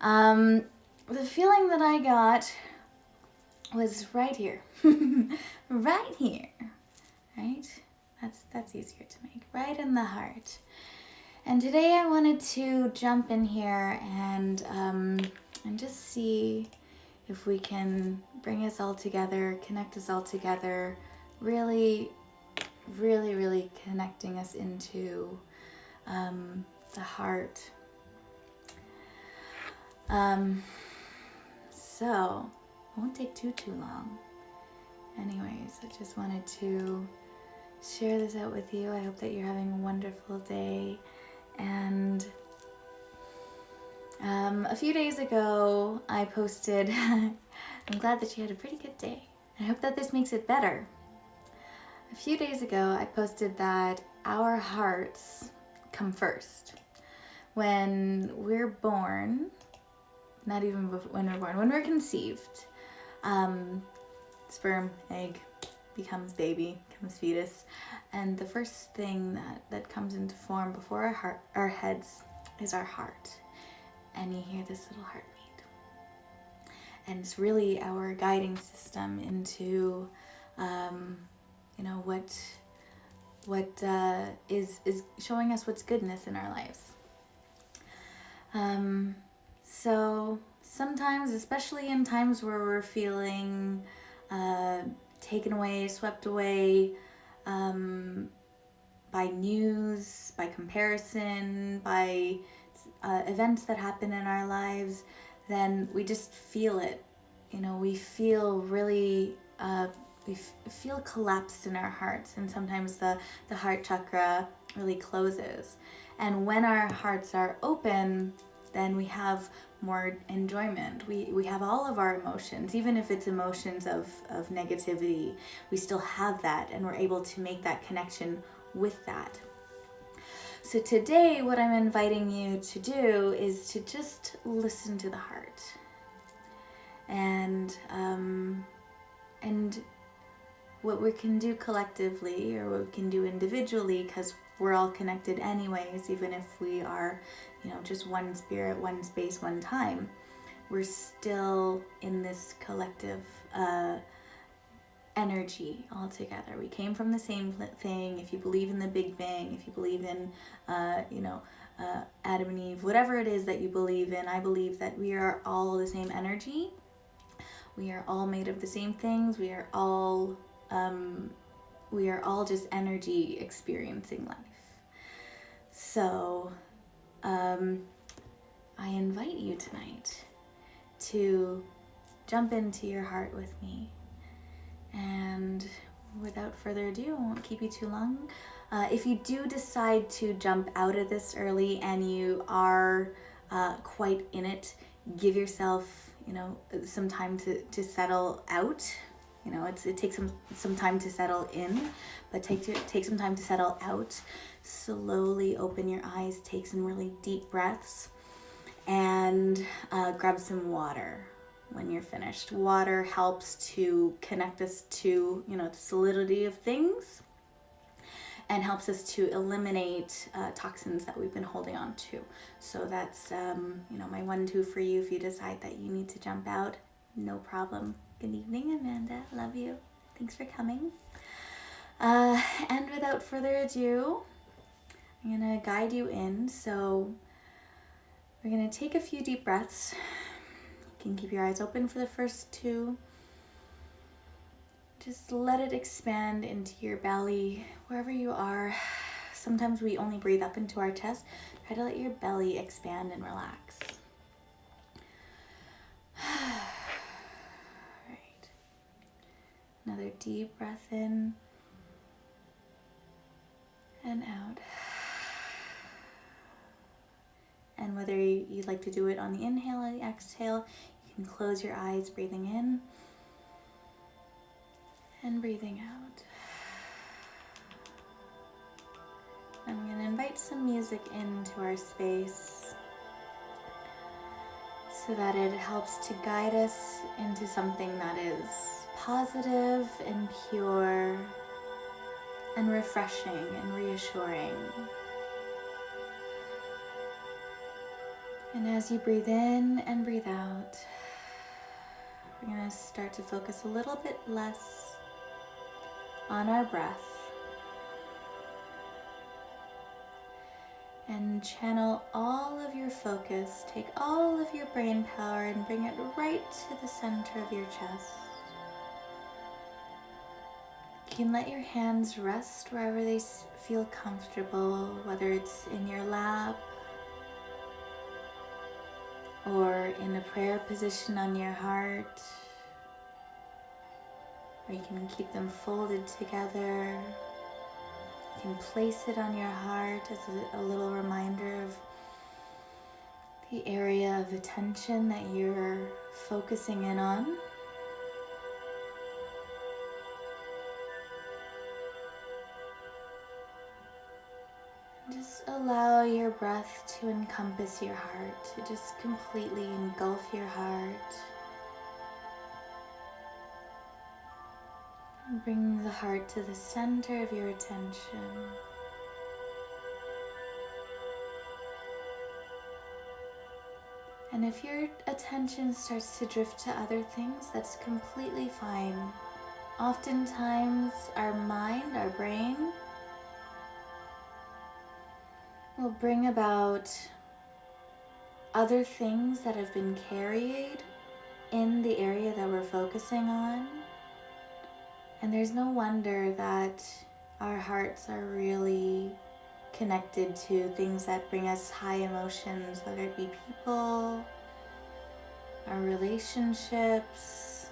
The feeling that I got was right here. Right here. Right? That's easier to make. Right in the heart. And today I wanted to jump in here and just see if we can bring us all together, connect us all together, really, really, really connecting us into the heart. So, it won't take too long. Anyways, I just wanted to share this out with you. I hope that you're having a wonderful day. And a few days ago, I posted, I'm glad that you had a pretty good day. I hope that this makes it better. A few days ago, I posted that our hearts come first. When we're born, not even when we're born, when we're conceived, sperm, egg, becomes baby, becomes fetus, and the first thing that comes into form before our heads is our heart. And you hear this little heartbeat. And it's really our guiding system into, what is showing us what's goodness in our lives. So sometimes, especially in times where we're feeling taken away, swept away by news, by comparison, by events that happen in our lives, then we just feel it. We feel really, we feel collapsed in our hearts, and sometimes the heart chakra really closes. And when our hearts are open, then we have more enjoyment. We have all of our emotions, even if it's emotions of negativity, we still have that, and we're able to make that connection with that. So today, what I'm inviting you to do is to just listen to the heart. And what we can do collectively, or what we can do individually, because we're all connected anyways, even if we are, just one spirit, one space, one time, we're still in this collective energy all together. We came from the same thing. If you believe in the Big Bang, if you believe in, Adam and Eve, whatever it is that you believe in, I believe that we are all the same energy. We are all made of the same things. We are all just energy experiencing life. So, I invite you tonight to jump into your heart with me. And without further ado, I won't keep you too long. If you do decide to jump out of this early and you are quite in it, give yourself, some time to settle out. It takes some time to settle in, but take some time to settle out. Slowly open your eyes, take some really deep breaths, and grab some water when you're finished. Water helps to connect us to, the solidity of things, and helps us to eliminate toxins that we've been holding on to. So that's, my 1-2 for you if you decide that you need to jump out. No problem. Good evening, Amanda. Love you. Thanks for coming. And without further ado, I'm going to guide you in. So we're going to take a few deep breaths. You can keep your eyes open for the first 2. Just let it expand into your belly, wherever you are. Sometimes we only breathe up into our chest. Try to let your belly expand and relax. Right. Another deep breath in and out. And whether you'd like to do it on the inhale or the exhale, you can close your eyes, breathing in and breathing out. I'm going to invite some music into our space so that it helps to guide us into something that is positive and pure and refreshing and reassuring. And as you breathe in and breathe out, we're going to start to focus a little bit less on our breath and channel all of your focus, take all of your brain power and bring it right to the center of your chest. You can let your hands rest wherever they feel comfortable, whether it's in your lap or in a prayer position on your heart, or you can keep them folded together. You can place it on your heart as a little reminder of the area of attention that you're focusing in on. Just allow your breath to encompass your heart, to just completely engulf your heart. And bring the heart to the center of your attention. And if your attention starts to drift to other things, that's completely fine. Oftentimes, our mind, our brain, will bring about other things that have been carried in the area that we're focusing on. And there's no wonder that our hearts are really connected to things that bring us high emotions, whether it be people, our relationships,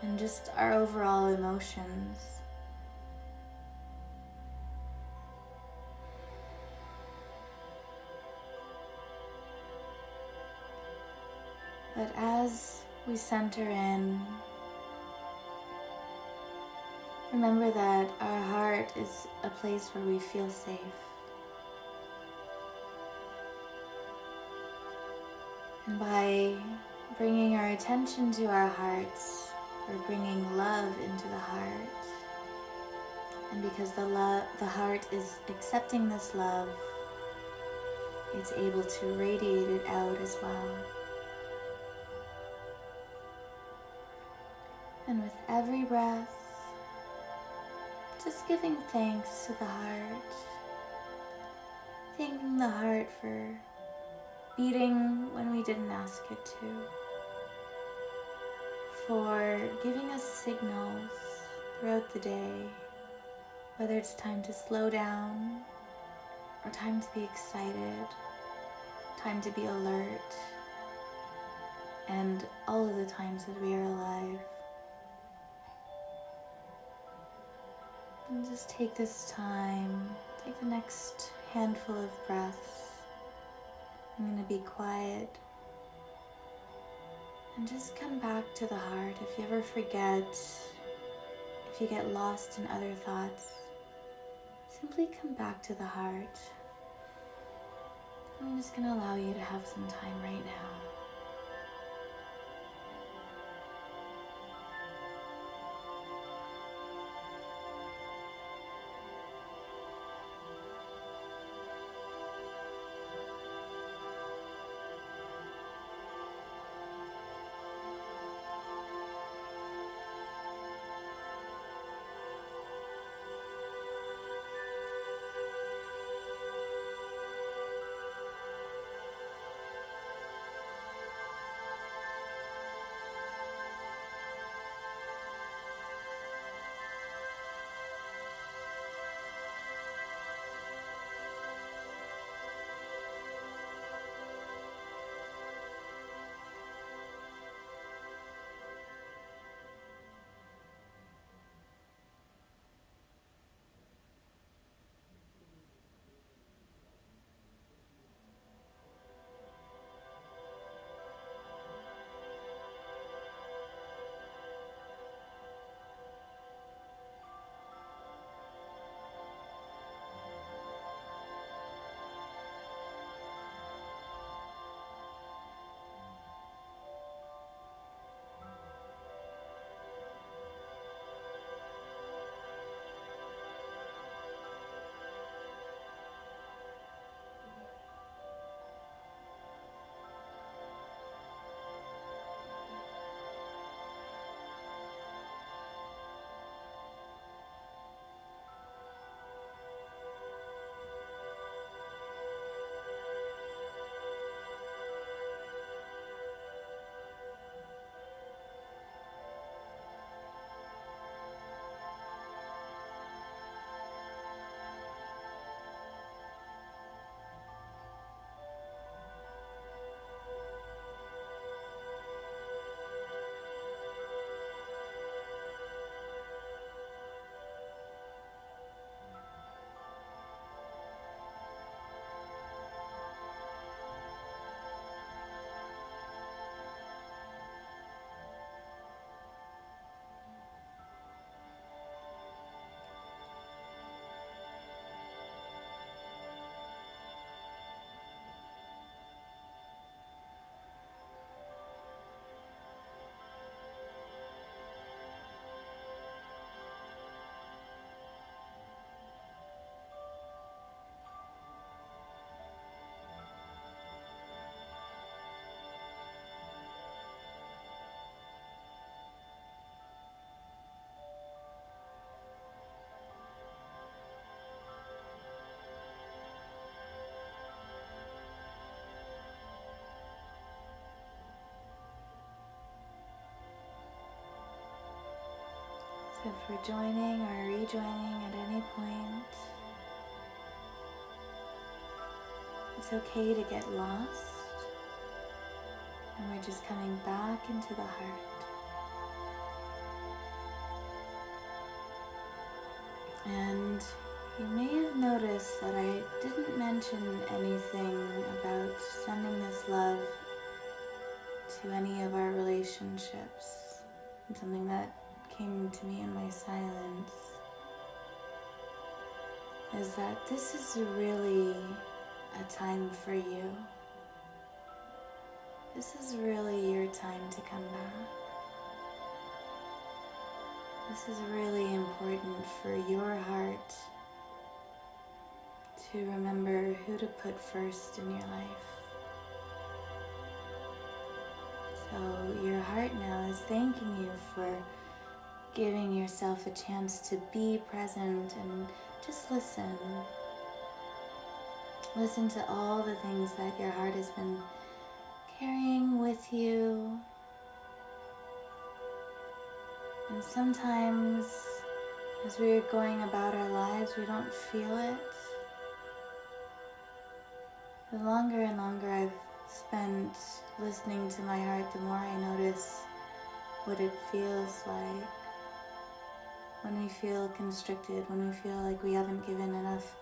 and just our overall emotions. But as we center in, remember that our heart is a place where we feel safe. And by bringing our attention to our hearts, we're bringing love into the heart. And because the heart is accepting this love, it's able to radiate it out as well. And with every breath, just giving thanks to the heart, thanking the heart for beating when we didn't ask it to, for giving us signals throughout the day, whether it's time to slow down or time to be excited, time to be alert, and all of the times that we are alive. And just take this time, take the next handful of breaths. I'm going to be quiet. And just come back to the heart. If you ever forget, if you get lost in other thoughts, simply come back to the heart. I'm just going to allow you to have some time right now. So if we're joining or rejoining at any point, it's okay to get lost, and we're just coming back into the heart. And you may have noticed that I didn't mention anything about sending this love to any of our relationships. It's something that came to me in my silence, is that this is really a time for you. This is really your time to come back. This is really important for your heart to remember who to put first in your life. So your heart now is thanking you for giving yourself a chance to be present and just listen. Listen to all the things that your heart has been carrying with you. And sometimes as we're going about our lives, we don't feel it. The longer and longer I've spent listening to my heart, the more I notice what it feels like when we feel constricted, when we feel like we haven't given enough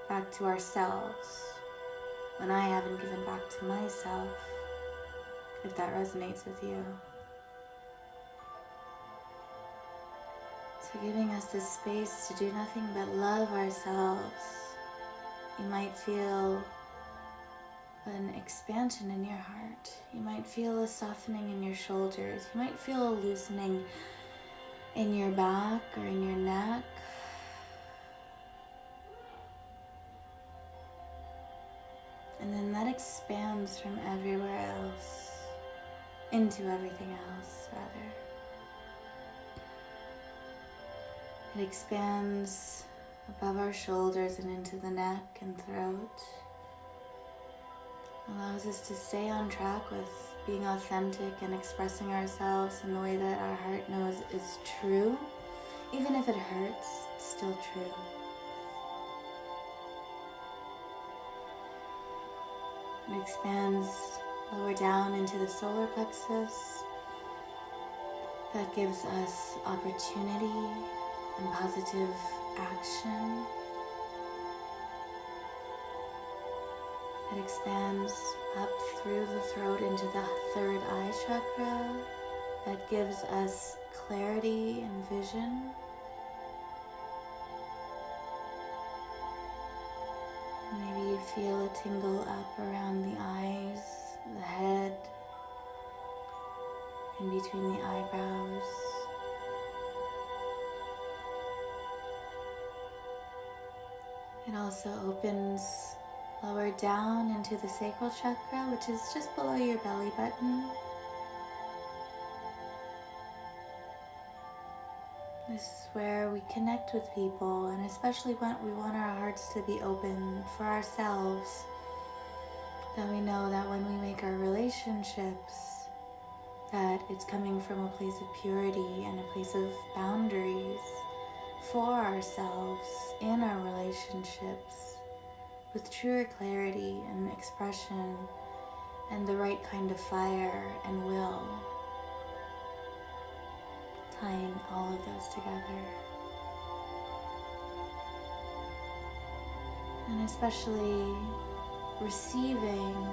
back to ourselves, when I haven't given back to myself, if that resonates with you. So giving us this space to do nothing but love ourselves. You might feel an expansion in your heart. You might feel a softening in your shoulders. You might feel a loosening in your back or in your neck. And then that expands from everywhere else into everything else, rather. It expands above our shoulders and into the neck and throat. Allows us to stay on track with being authentic and expressing ourselves in the way that our heart knows is true. Even if it hurts, it's still true. It expands lower down into the solar plexus. That gives us opportunity and positive action. It expands up through the throat into the third eye chakra. That gives us clarity and vision. Maybe you feel a tingle up around the eyes, the head, in between the eyebrows. It also opens lower down into the sacral chakra, which is just below your belly button. This is where we connect with people, and especially when we want our hearts to be open for ourselves, that we know that when we make our relationships, that it's coming from a place of purity and a place of boundaries for ourselves in our relationships, with truer clarity and expression and the right kind of fire and will, tying all of those together. And especially receiving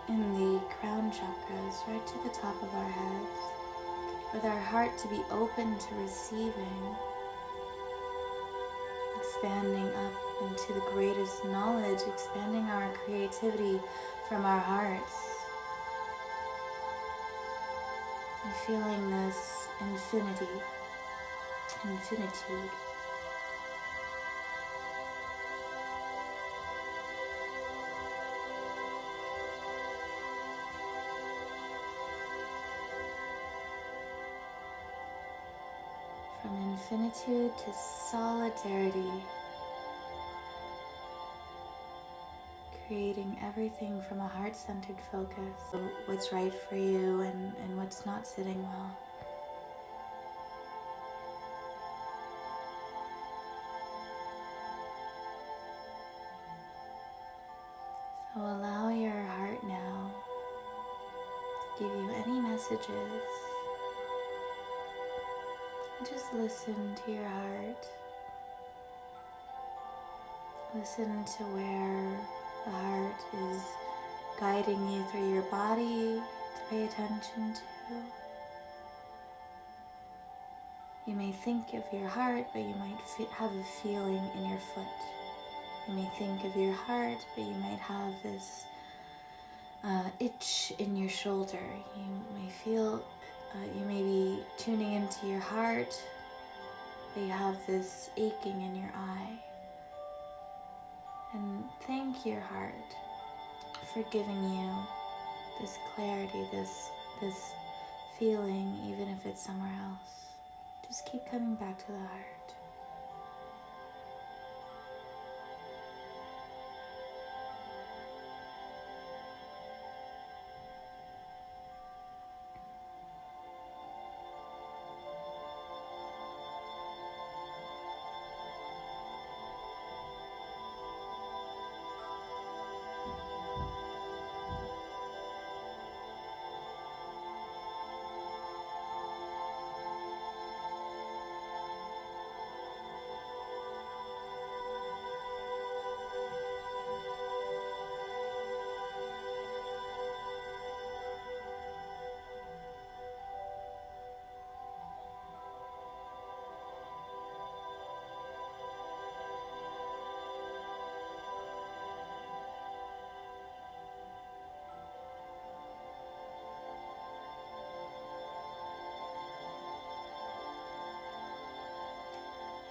in the crown chakras, right to the top of our heads, with our heart to be open to receiving, expanding up into the greatest knowledge, expanding our creativity from our hearts, and feeling this infinitude. From infinitude to solidarity, creating everything from a heart-centered focus. What's right for you and what's not sitting well. messages. Just listen to your heart. Listen to where the heart is guiding you through your body to pay attention to. You may think of your heart, but you might have a feeling in your foot. You may think of your heart, but you might have this itch in your shoulder. You may feel, you may be tuning into your heart, but you have this aching in your eye. And thank your heart for giving you this clarity, this feeling, even if it's somewhere else. Just keep coming back to the heart.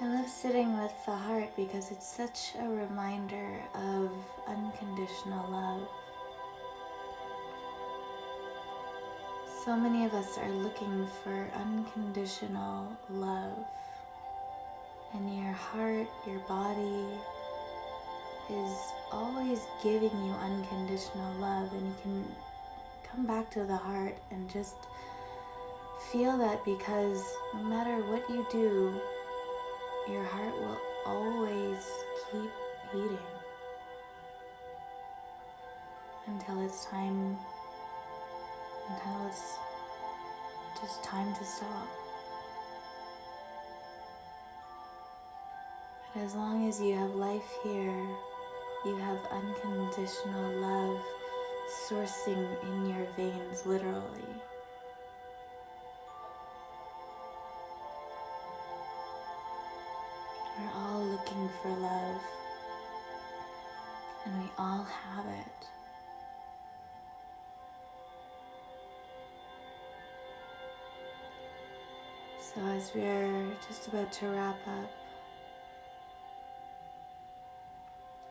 I love sitting with the heart because it's such a reminder of unconditional love. So many of us are looking for unconditional love, and your heart, your body is always giving you unconditional love, and you can come back to the heart and just feel that, because no matter what you do, your heart will always keep beating until it's just time to stop. But as long as you have life here, you have unconditional love sourcing in your veins, literally. We're all looking for love, and we all have it. So as we're just about to wrap up,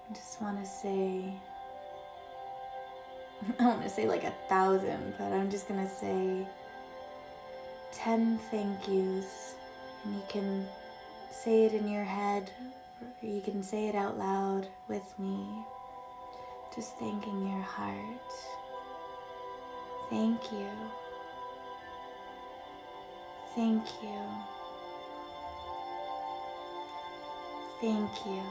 I just want to say, I want to say like 1,000, but I'm just going to say 10 thank yous, and you can say it in your head, or you can say it out loud with me, just thanking your heart. Thank you. Thank you. Thank you.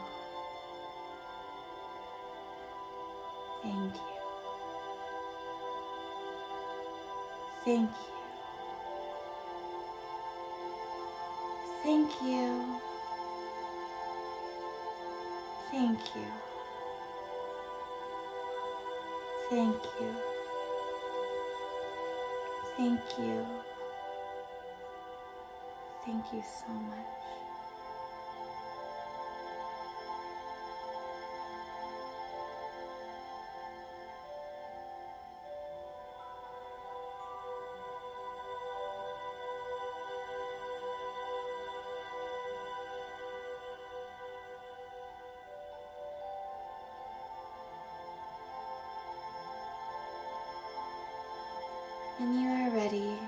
Thank you. Thank you. Thank you. Thank you. Thank you. Thank you. Thank you so much. When you are ready,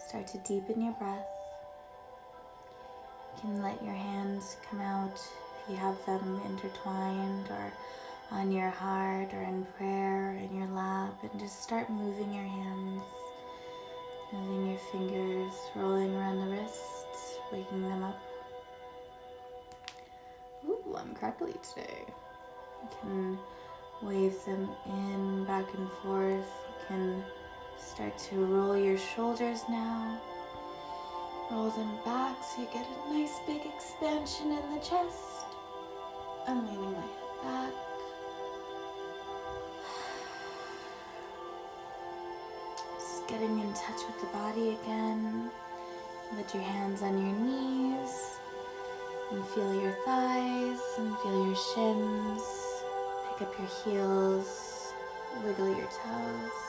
start to deepen your breath. You can let your hands come out if you have them intertwined, or on your heart, or in prayer, in your lap, and just start moving your hands, moving your fingers, rolling around the wrists, waking them up. Ooh, I'm crackly today. You can wave them in, back and forth. You can start to roll your shoulders now. Roll them back so you get a nice big expansion in the chest. I'm leaning my head back. Just getting in touch with the body again. Let your hands on your knees and feel your thighs and feel your shins. Pick up your heels, wiggle your toes.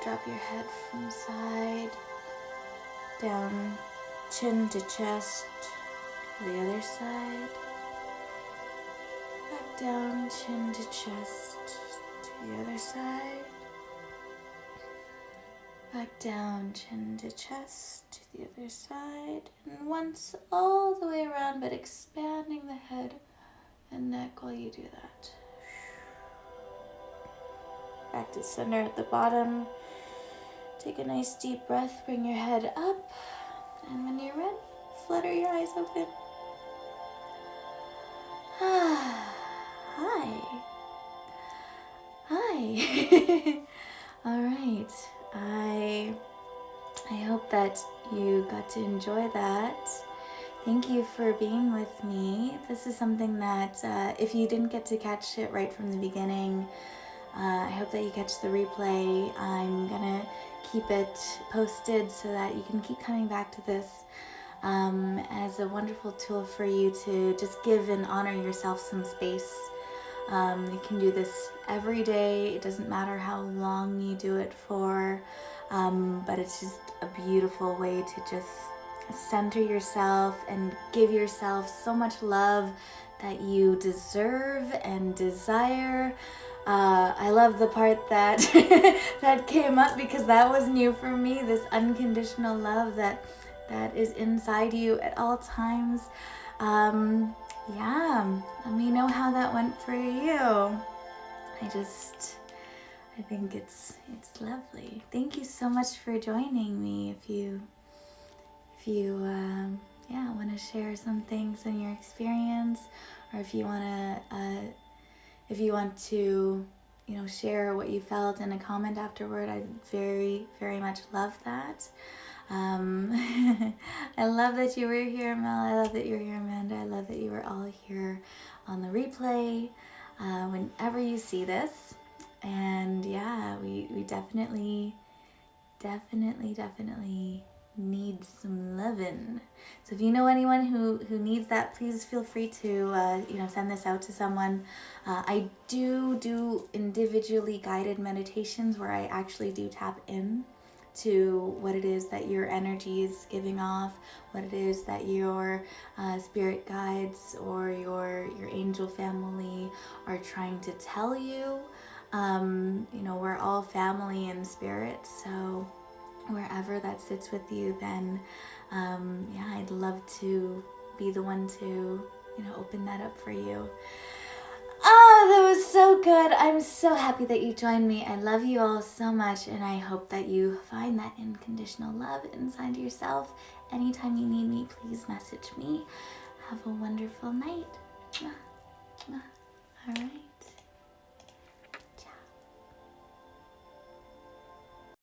Drop your head from side, down, chin to chest, to the other side. Back down, chin to chest, to the other side. Back down, chin to chest, to the other side. And once all the way around, but expanding the head and neck while you do that. Back to center at the bottom. Take a nice deep breath, bring your head up, and when you're ready, flutter your eyes open. Hi. Hi. All right. I hope that you got to enjoy that. Thank you for being with me. This is something that if you didn't get to catch it right from the beginning, I hope that you catch the replay. I'm gonna keep it posted so that you can keep coming back to this as a wonderful tool for you to just give and honor yourself some space. You can do this every day. It doesn't matter how long you do it for, but it's just a beautiful way to just center yourself and give yourself so much love that you deserve and desire. I love the part that that came up because that was new for me, this unconditional love that is inside you at all times. Yeah, let me know how that went for you. I think it's lovely. Thank you so much for joining me. If you want to share some things in your experience, or if you want to share what you felt in a comment afterward, I'd very, very much love that. I love that you were here, Mel. I love that you're here, Amanda. I love that you were all here on the replay whenever you see this. And yeah, we definitely need some loving. So if you know anyone who needs that, please feel free to send this out to someone. I do individually guided meditations where I actually do tap in to what it is that your energy is giving off, what it is that your spirit guides or your angel family are trying to tell you. We're all family in spirit, so wherever that sits with you, then I'd love to be the one to open that up for you. That was so good. I'm so happy that you joined me. I love you all so much, and I hope that you find that unconditional love inside yourself. Anytime you need me, please message me. Have a wonderful night. All right.